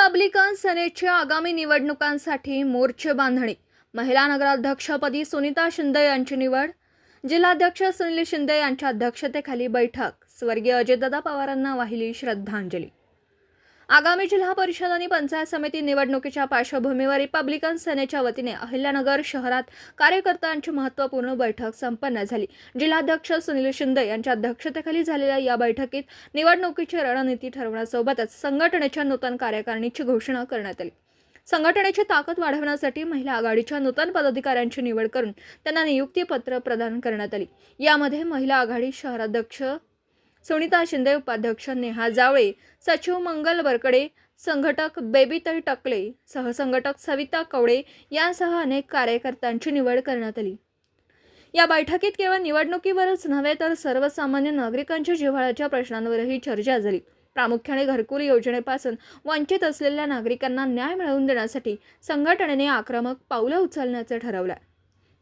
Republican सेनेच्या आगामी निवडणुकांसाठी मोर्चे बांधणी. महिला नगराध्यक्षपदी सुनीता शिंदे यांची निवड. जिल्हाध्यक्ष सुनील शिंदे यांच्या अध्यक्षतेखाली बैठक. स्वर्गीय अजितदादा पवारांना वाहिली श्रद्धांजली. आगामी जिल्हा परिषद आणि पंचायत समिती निवडणुकीच्या पार्श्वभूमीवर रिपब्लिकन सेनेच्या वतीने अहिल्यानगर शहरात कार्यकर्त्यांची महत्त्वपूर्ण बैठक संपन्न झाली. जिल्हाध्यक्ष सुनील शिंदे यांच्या अध्यक्षतेखाली झालेल्या या बैठकीत निवडणुकीची रणनीती ठरवण्यासोबतच संघटनेच्या नूतन कार्यकारिणीची घोषणा करण्यात आली. संघटनेची ताकद वाढवण्यासाठी महिला आघाडीच्या नूतन पदाधिकाऱ्यांची निवड करून त्यांना नियुक्तीपत्र प्रदान करण्यात आली. यामध्ये महिला आघाडी शहराध्यक्ष सुनीता शिंदे, उपाध्यक्ष नेहा जावळे, सचिव मंगल बरकडे, संघटक बेबीताई टकले, सहसंघटक सविता कवडे यांसह अनेक कार्यकर्त्यांची निवड करण्यात आली. या बैठकीत केवळ निवडणुकीवरच नव्हे तर सर्वसामान्य नागरिकांच्या जिव्हाळ्याच्या प्रश्नांवरही चर्चा झाली. प्रामुख्याने घरकुल योजनेपासून वंचित असलेल्या नागरिकांना न्याय मिळवून देण्यासाठी संघटनेने आक्रमक पावलं उचलण्याचे ठरवलं.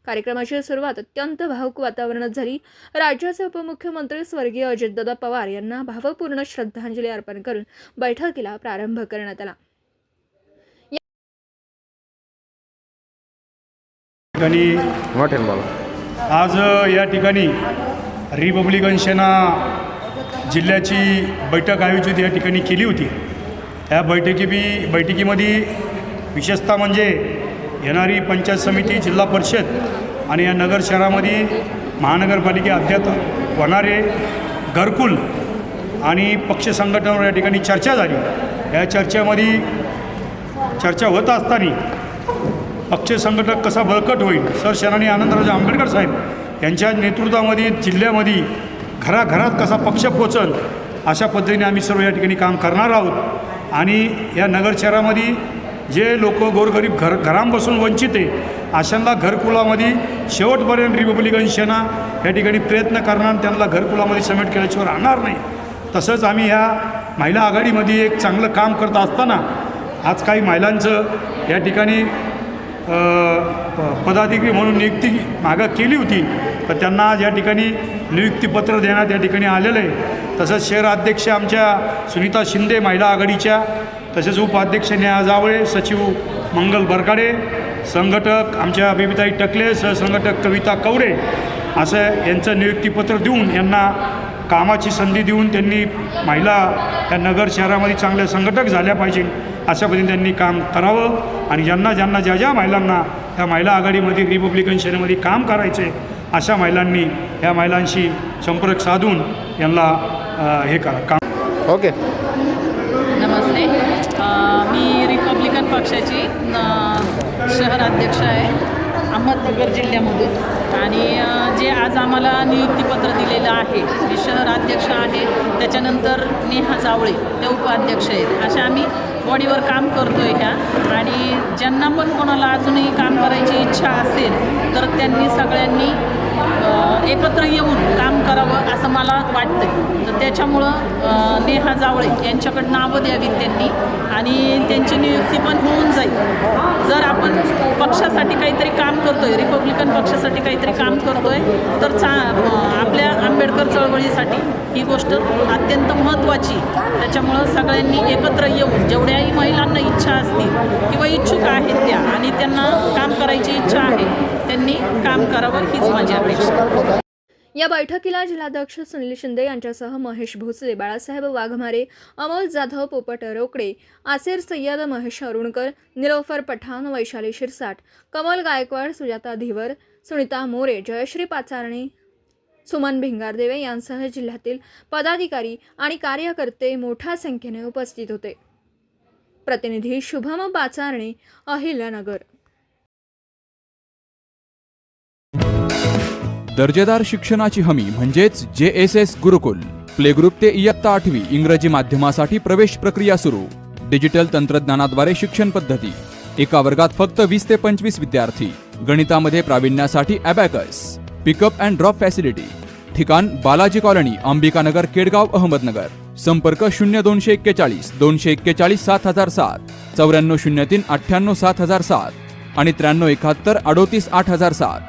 कार्यक्रमाची सुरुवात अत्यंत भावुक वातावरणात झाली. राज्याचे उपमुख्यमंत्री स्वर्गीय अजितदादा पवार यांना भावपूर्ण श्रद्धांजली अर्पण करून बैठकीला प्रारंभ करण्यात आला. आज या ठिकाणी रिपब्लिकन सेना जिल्ह्याची बैठक आयोजित या ठिकाणी केली होती. या बैठकीमध्ये विशेषतः म्हणजे येणारी पंचायत समिती, जिल्हा परिषद आणि या नगर शहरामध्ये महानगरपालिका अद्याप होणारे घरकुल आणि पक्ष संघटनावर या ठिकाणी चर्चा झाली. या चर्चेमध्ये चर्चा होत असताना पक्ष संघटक कसा बळकट होईल, सरसेनानी आनंदराव आंबेडकर साहेब यांच्या नेतृत्वामध्ये जिल्ह्यामध्ये घराघरात कसा पक्ष पोचल अशा पद्धतीने आम्ही सर्व या ठिकाणी काम करणार आहोत. आणि या नगर शहरामध्ये जे लोक गोरगरीब घरांपासून वंचित आहे अशांना घरकुलामध्ये शेवटपर्यंत रिपब्लिकन सेना या ठिकाणी प्रयत्न करणार, त्यांना घरकुलामध्ये समेट केल्याशिवाय राहणार नाही. तसंच आम्ही ह्या महिला आघाडीमध्ये एक चांगलं काम करत असताना आज काही महिलांचं या ठिकाणी पदाधिकारी म्हणून नियुक्ती मागं केली होती, पण त्यांना आज या ठिकाणी नियुक्तीपत्र देण्यात या ठिकाणी आलेलं आहे. तसंच शहर अध्यक्ष आमच्या सुनीता शिंदे महिला आघाडीच्या, तसेच उपाध्यक्ष नेहा जावळे, सचिव मंगल बरकडे, संघटक आमच्या बेबीताई टकले, सहसंघटक कविता कवडे असं यांचं नियुक्तीपत्र देऊन यांना कामाची संधी देऊन त्यांनी महिला या नगर शहरामध्ये चांगल्या संघटक झाल्या पाहिजे अशा पद्धतीने त्यांनी काम करावं. आणि ज्यांना ज्या महिलांना या महिला आघाडीमध्ये रिपब्लिकन सेनेमध्ये काम करायचे अशा महिलांनी या महिलांशी संपर्क साधून यांना हे करा काम. ओके. नमस्ते. मी रिपब्लिकन पक्षाची शहर अध्यक्ष आहे अहमदनगर जिल्ह्यामधून. आणि जे आज आम्हाला नियुक्तीपत्र दिलेलं आहे, मी शहर अध्यक्ष आहे, त्याच्यानंतर नेहा जावळे ते उपाध्यक्ष आहेत. अशा आम्ही बॉडीवर काम करतो आहे ह्या. आणि ज्यांना पण कोणाला अजूनही काम करायची इच्छा असेल तर त्यांनी सगळ्यांनी एकत्र येऊन काम करावं असं मला वाटतं. तर त्याच्यामुळं नेहा जावळे यांच्याकडं नावं द्यावीत त्यांनी आणि त्यांची नियुक्ती पण होऊन जाईल. जर आपण पक्षासाठी काहीतरी काम करतो आहे, रिपब्लिकन पक्षासाठी काहीतरी काम करतो आहे तर आपल्या आंबेडकर चळवळीसाठी ही गोष्ट अत्यंत महत्त्वाची. त्याच्यामुळं सगळ्यांनी एकत्र येऊन जेवढ्याही महिलांना इच्छा असतील किंवा इच्छुक आहेत त्या आणि त्यांना काम करायची इच्छा आहे त्यांनी काम करावं हीच माझी अपेक्षा. या बैठकीला जिल्हाध्यक्ष सुनील शिंदे यांच्यासह महेश भोसले, बाळासाहेब वाघमारे, अमोल जाधव, पोपट रोकडे, आसिर सय्यद, महेश अरुणकर, निलोफर पठाण, वैशाली शिरसाट, कमल गायकवाड, सुजाता धीवर, सुनीता मोरे, जयश्री पाचारणे, सुमन भिंगारदेवे यांसह जिल्ह्यातील पदाधिकारी आणि कार्यकर्ते मोठ्या संख्येने उपस्थित होते. प्रतिनिधी शुभम पाचारणे, अहिल्यानगर. दर्जेदार शिक्षणाची हमी म्हणजेच JSS गुरुकुल. प्ले ग्रुप ते इयत्ता 8वी इंग्रजी माध्यमासाठी प्रवेश प्रक्रिया सुरू. डिजिटल तंत्रज्ञानाद्वारे शिक्षण पद्धती. एका वर्गात फक्त 20 ते 25 विद्यार्थी. गणितामध्ये प्रावीण्यासाठी abacus. Pickup and drop facility. ठिकाण बालाजी कॉलनी, अंबिकानगर, केडगाव, अहमदनगर. संपर्क 0241 241 7007, 9403 98 7007 आणि 9371 38 8007.